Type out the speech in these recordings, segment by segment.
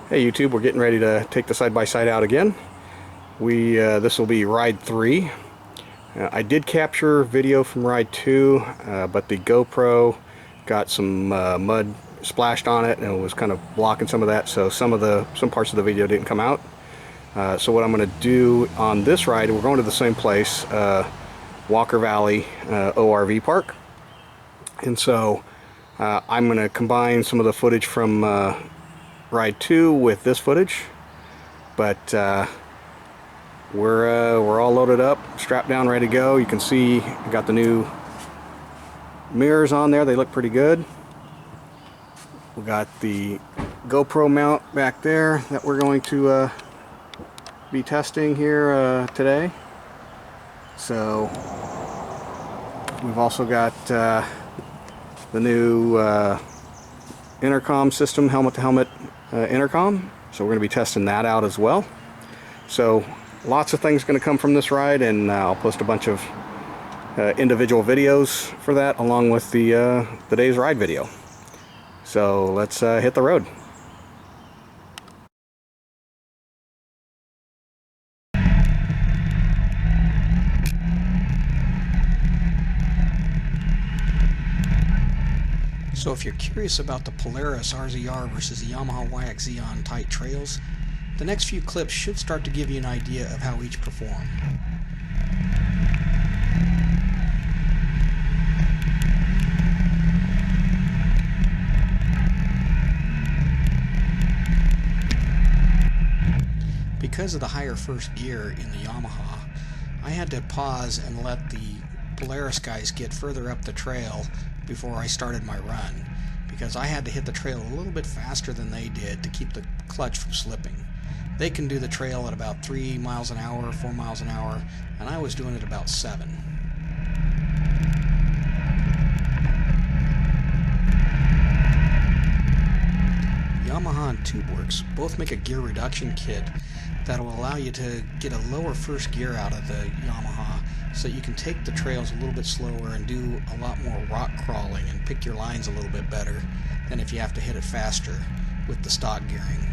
Hey YouTube, we're getting ready to take the side-by-side out again. This will be ride 3. I did capture video from ride 2, but the GoPro got some mud splashed on it and it was kind of blocking some of that, so some parts of the video didn't come out. So what I'm going to do on this ride, we're going to the same place, Walker Valley ORV Park, and so I'm going to combine some of the footage from ride 2 with this footage, but we're all loaded up, strapped down, ready to go. You can see I got the new mirrors on there. They look pretty good. We got the GoPro mount back there that we're going to be testing here today. So we've also got the new intercom system, helmet-to-helmet intercom, so we're going to be testing that out as well. So lots of things going to come from this ride, and I'll post a bunch of individual videos for that along with the day's ride video. So let's hit the road. So if you're curious about the Polaris RZR versus the Yamaha YXZ on tight trails, the next few clips should start to give you an idea of how each perform. Because of the higher first gear in the Yamaha, I had to pause and let the Polaris guys get further up the trail before I started my run, because I had to hit the trail a little bit faster than they did to keep the clutch from slipping. They can do the trail at about 3 miles an hour, 4 miles an hour, and I was doing it about 7. Yamaha and TubeWorks both make a gear reduction kit that will allow you to get a lower first gear out of the Yamaha, so you can take the trails a little bit slower and do a lot more rock crawling and pick your lines a little bit better than if you have to hit it faster with the stock gearing.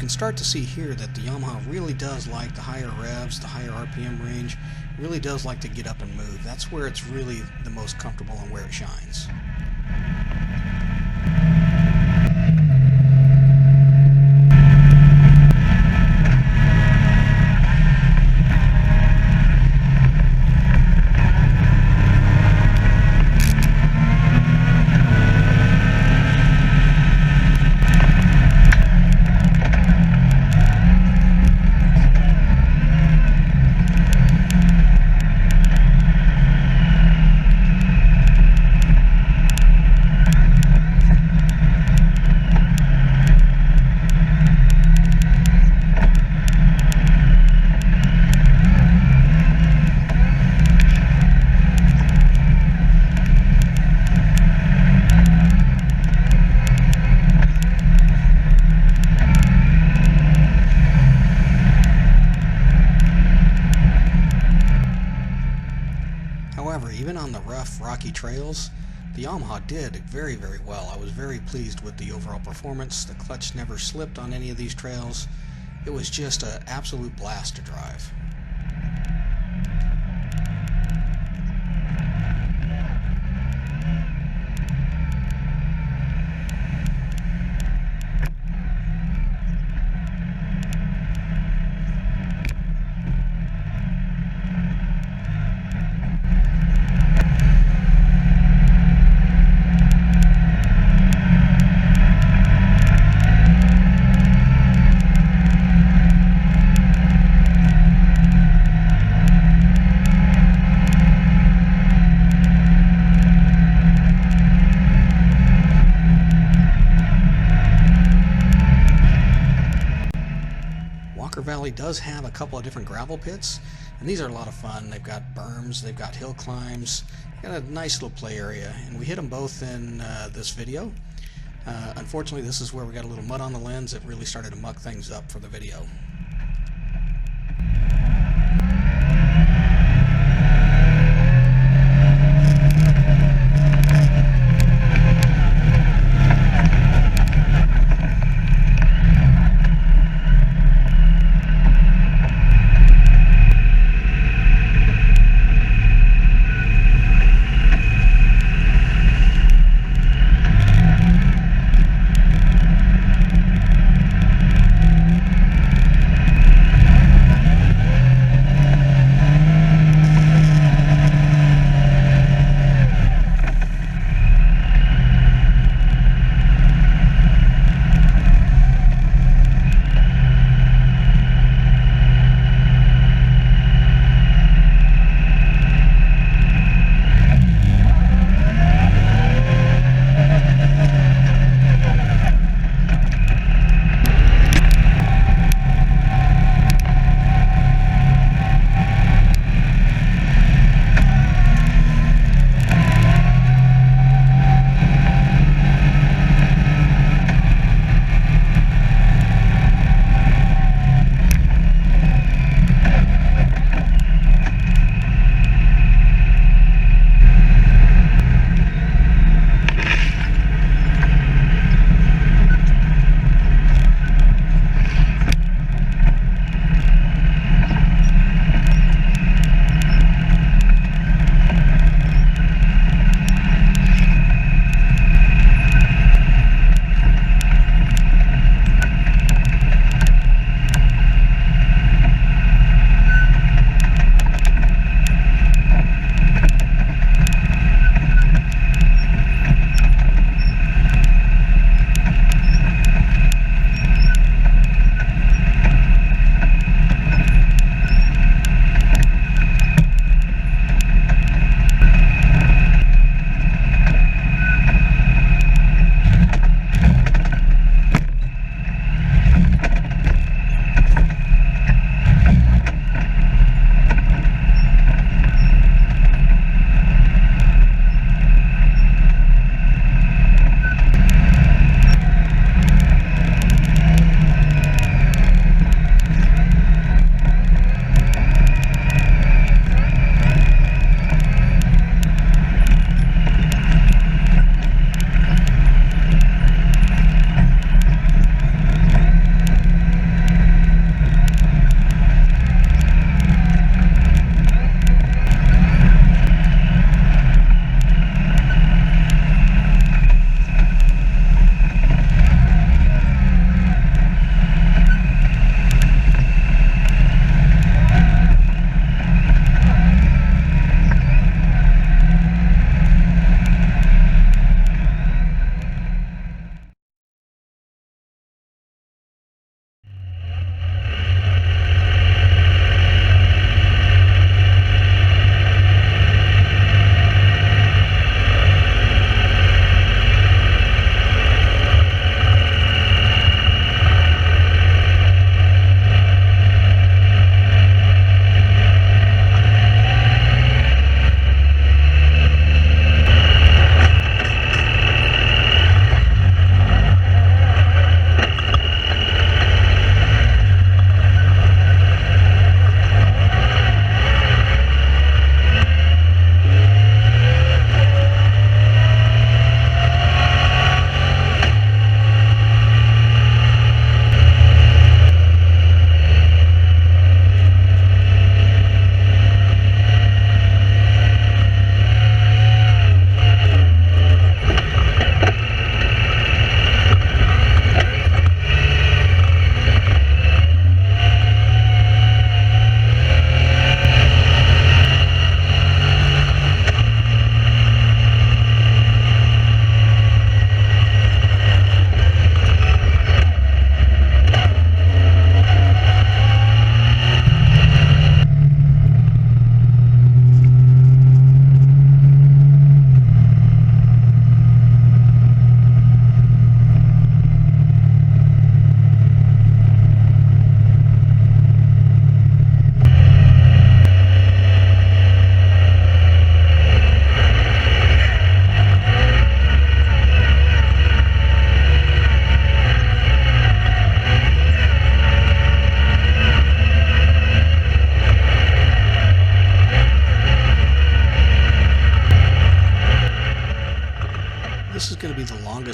Start to see here that the Yamaha really does like the higher revs, the higher RPM range, really does like to get up and move. That's where it's really the most comfortable and where it shines. However, even on the rough, rocky trails, the Yamaha did very, very well. I was very pleased with the overall performance. The clutch never slipped on any of these trails. It was just an absolute blast to drive. Valley does have a couple of different gravel pits, and these are a lot of fun. They've got berms, they've got hill climbs, got a nice little play area, and we hit them both in this video. Unfortunately, this is where we got a little mud on the lens. It really started to muck things up for the video.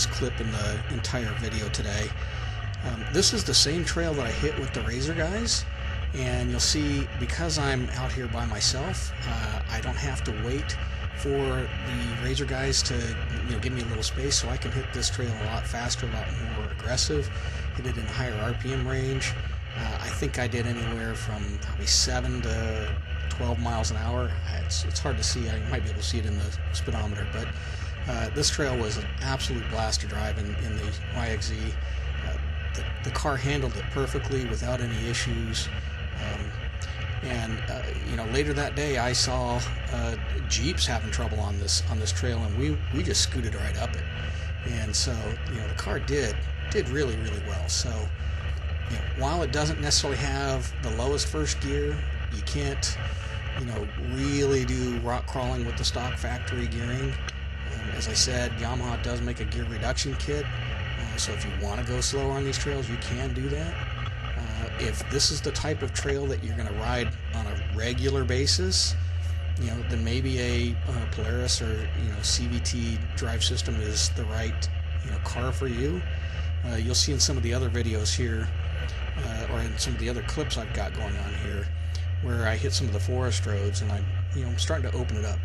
longest clip in the entire video today. This is the same trail that I hit with the RZR guys, and you'll see because I'm out here by myself, I don't have to wait for the RZR guys to give me a little space, so I can hit this trail a lot faster, a lot more aggressive, hit it in a higher RPM range. I think I did anywhere from probably 7 to 12 miles an hour. It's hard to see. I might be able to see it in the speedometer, but this trail was an absolute blast to drive in the YXZ. The car handled it perfectly without any issues. Later that day I saw Jeeps having trouble on this trail, and we just scooted right up it. And so the car did really well. So while it doesn't necessarily have the lowest first gear, you can't really do rock crawling with the stock factory gearing. As I said, Yamaha does make a gear reduction kit, so if you want to go slower on these trails, you can do that. If this is the type of trail that you're going to ride on a regular basis, then maybe a Polaris or CVT drive system is the right car for you. You'll see in some of the other videos here, or in some of the other clips I've got going on here, where I hit some of the forest roads, and I'm starting to open it up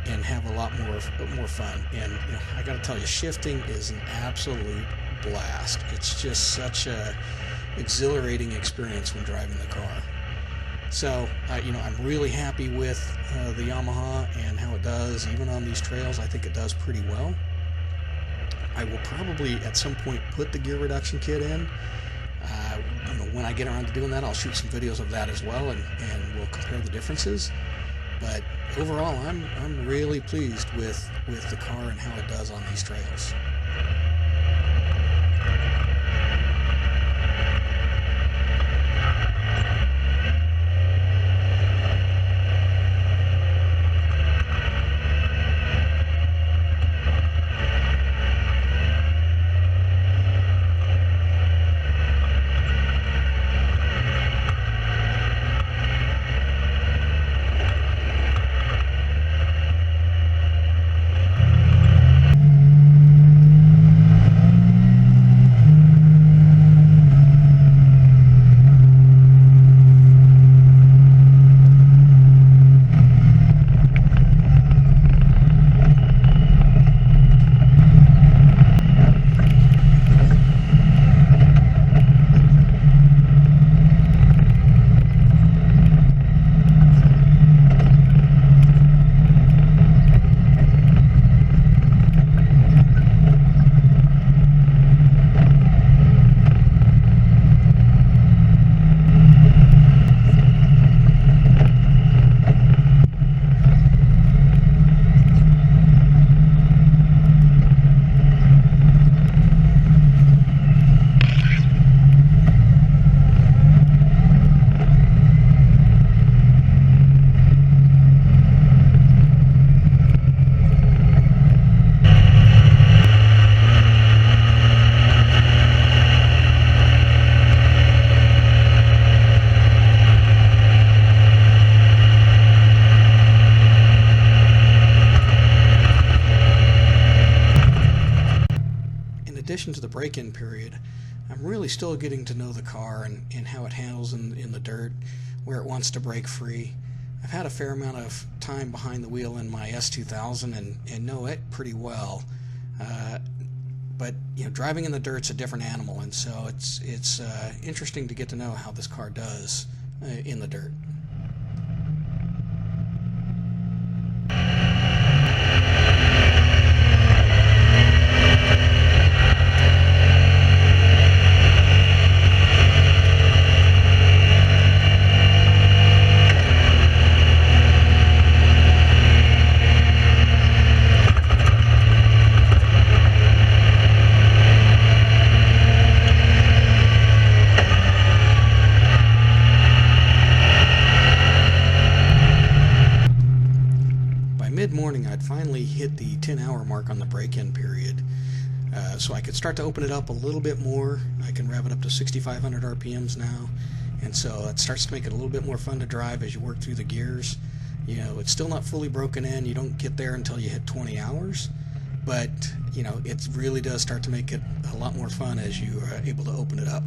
and have a lot more fun. And I got to tell you, shifting is an absolute blast. It's just such a exhilarating experience when driving the car. So I'm really happy with the Yamaha and how it does. Even on these trails, I think it does pretty well. I will probably at some point put the gear reduction kit in. When I get around to doing that, I'll shoot some videos of that as well, and we'll compare the differences. But overall, I'm really pleased with the car and how it does on these trails. In addition to the break-in period, I'm really still getting to know the car and how it handles in the dirt, where it wants to break free. I've had a fair amount of time behind the wheel in my S2000 and know it pretty well. But driving in the dirt's a different animal, and so it's interesting to get to know how this car does in the dirt. Mid-morning, I'd finally hit the 10-hour mark on the break-in period, so I could start to open it up a little bit more. I can rev it up to 6,500 RPMs now, and so it starts to make it a little bit more fun to drive as you work through the gears. It's still not fully broken in. You don't get there until you hit 20 hours, but you know, it really does start to make it a lot more fun as you are able to open it up.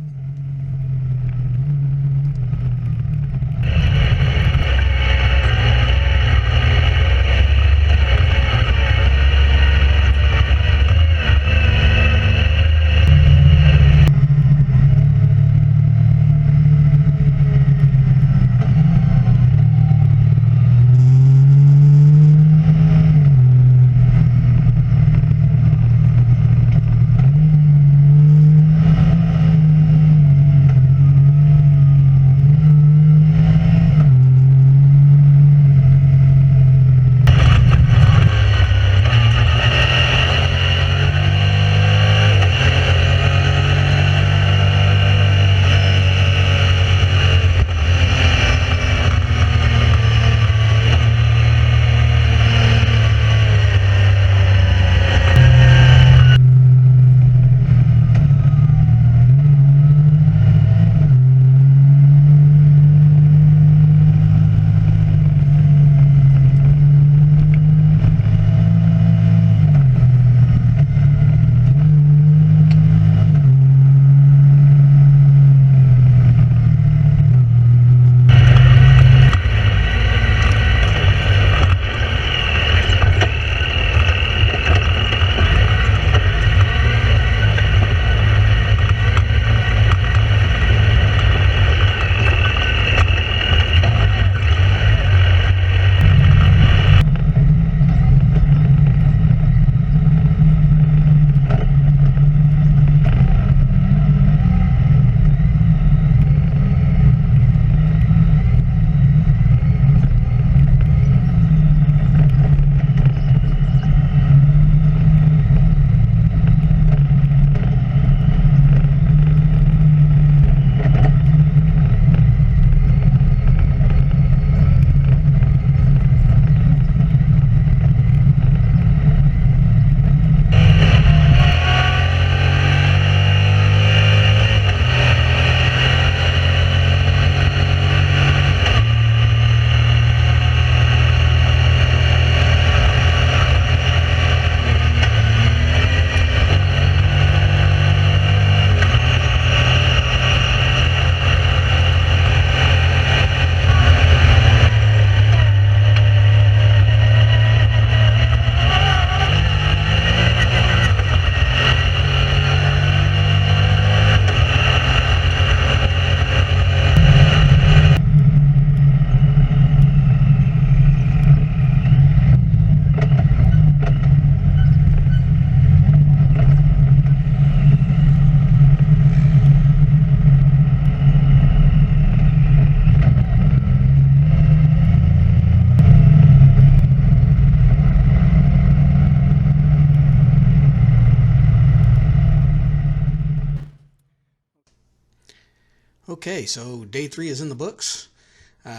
Okay, so day 3 is in the books.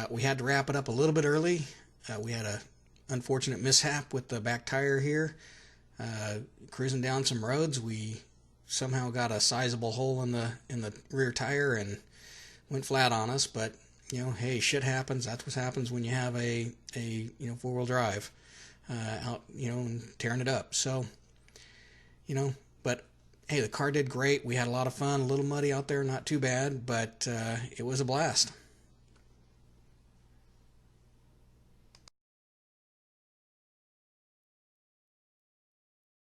We had to wrap it up a little bit early. We had a unfortunate mishap with the back tire here. Cruising down some roads, we somehow got a sizable hole in the rear tire and went flat on us. But you know, hey, shit happens. That's what happens when you have a four-wheel drive out, and tearing it up. So, but hey, the car did great. We had a lot of fun. A little muddy out there, not too bad, but it was a blast.